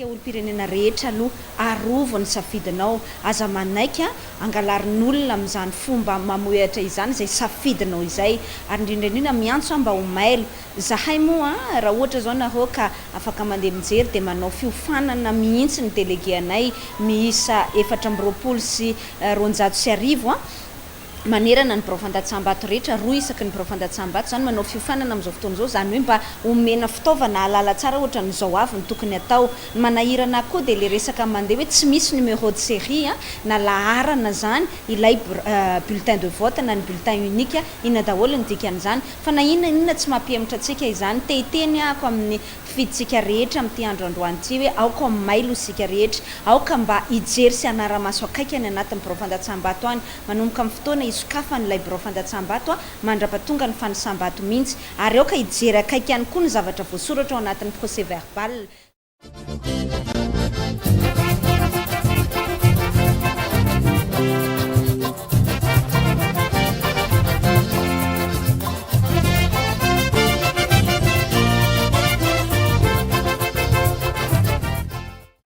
Tsika olo-pirenena rehetra aloha arovo ny safidinao aza manaika angalarin'olona amin'izany fomba mamoehatra izany izay safidinao izay ary indrindra miantso mba ho mailo zahay moa raha ohatra zao nareo ka afaka mandeha mijery dia manao fiofanana mihitsy ny délégué anay miisa 420 manerana ny Birafandatsambato rehetra roa isaky ny Birafandatsambato zany manao fiofanana amin'izao fotoana izao zany hoe mba omena fitaovana halala tsara ohatra n'izao avy ny tokony atao manahirana koa dia le resaka mandeha hoe tsy misy numéro de série na laharana zany ilay bulletin de vote na ny bulletin unique ina daholo ny dikan'izany fa na inona tsy mampiematra antsika izany tehiteny ako amin'ny fiditsika rehetra amin'ity androandroany ity hoe aoka mailo isika rehetra aoka mba hijery sy anara-maso akaikany anatin'ny Birafandatsambato any manomboka amin'ny fotoana isokafan'ilay Birafandatsambato mandrapatonga ny fanisambato mihitsy ary aoka hijery akaiky ihany koa ny zavatra voasoratra ao anatin'ny procès verbal.